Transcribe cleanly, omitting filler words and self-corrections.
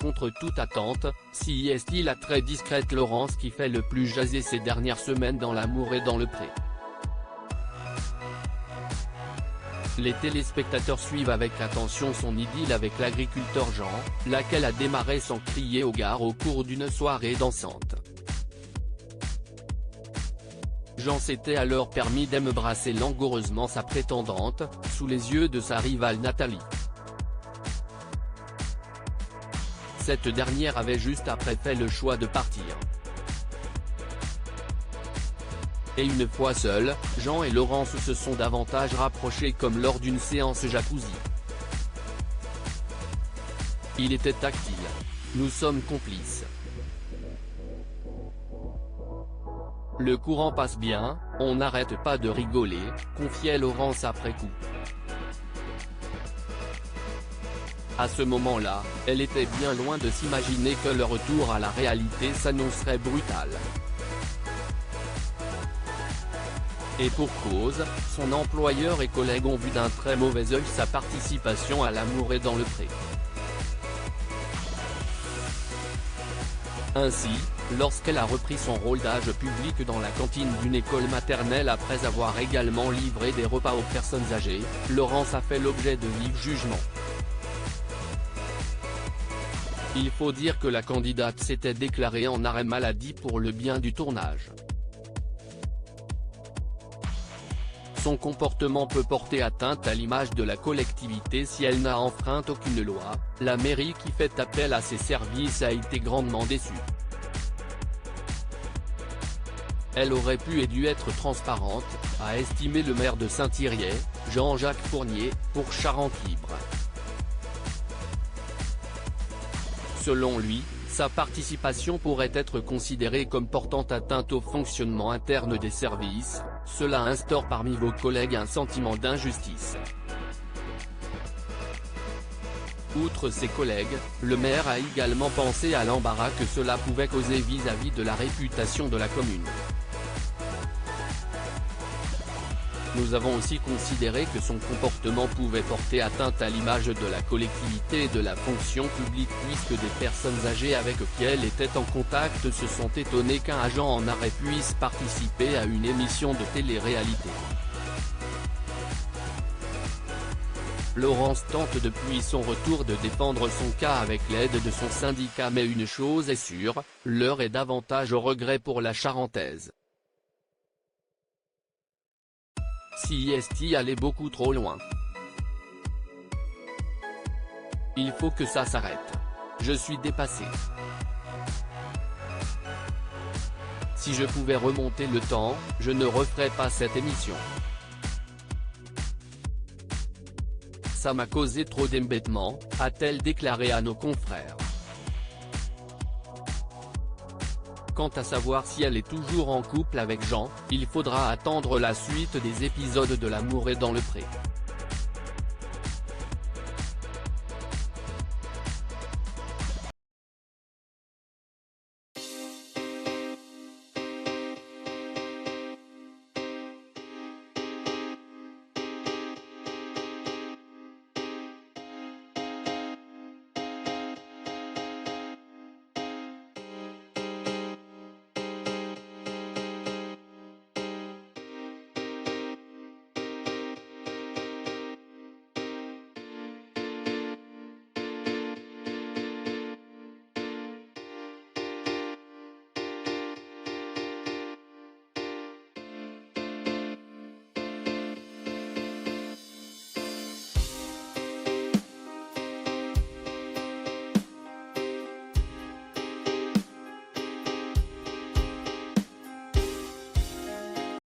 contre toute attente, si est-il la très discrète Laurence qui fait le plus jaser ces dernières semaines dans l'amour et dans le pré. Les téléspectateurs suivent avec attention son idylle avec l'agriculteur Jean, laquelle a démarré sans crier au gare au cours d'une soirée dansante. Jean s'était alors permis d'embrasser langoureusement sa prétendante, sous les yeux de sa rivale Nathalie. Cette dernière avait juste après fait le choix de partir. Et une fois seuls, Jean et Laurence se sont davantage rapprochés comme lors d'une séance jacuzzi. Il était tactile. Nous sommes complices. Le courant passe bien, on n'arrête pas de rigoler, confiait Laurence après coup. À ce moment-là, elle était bien loin de s'imaginer que le retour à la réalité s'annoncerait brutal. Et pour cause, son employeur et collègues ont vu d'un très mauvais œil sa participation à l'amour et dans le pré. Ainsi, lorsqu'elle a repris son rôle d'âge public dans la cantine d'une école maternelle après avoir également livré des repas aux personnes âgées, Laurence a fait l'objet de vifs jugements. Il faut dire que la candidate s'était déclarée en arrêt maladie pour le bien du tournage. Son comportement peut porter atteinte à l'image de la collectivité si elle n'a enfreint aucune loi. La mairie qui fait appel à ses services a été grandement déçue. Elle aurait pu et dû être transparente, a estimé le maire de Saint-Yrieix, Jean-Jacques Fournier, pour Charente Libre. Selon lui, sa participation pourrait être considérée comme portant atteinte au fonctionnement interne des services, cela instaure parmi vos collègues un sentiment d'injustice. Outre ses collègues, le maire a également pensé à l'embarras que cela pouvait causer vis-à-vis de la réputation de la commune. Nous avons aussi considéré que son comportement pouvait porter atteinte à l'image de la collectivité et de la fonction publique puisque des personnes âgées avec qui elle était en contact se sont étonnées qu'un agent en arrêt puisse participer à une émission de télé-réalité. Laurence tente depuis son retour de défendre son cas avec l'aide de son syndicat mais une chose est sûre, l'heure est davantage au regret pour la Charentaise. Si est allé beaucoup trop loin. Il faut que ça s'arrête. Je suis dépassé. Si je pouvais remonter le temps, je ne referais pas cette émission. Ça m'a causé trop d'embêtements, a-t-elle déclaré à nos confrères. Quant à savoir si elle est toujours en couple avec Jean, il faudra attendre la suite des épisodes de l'amour et dans le pré.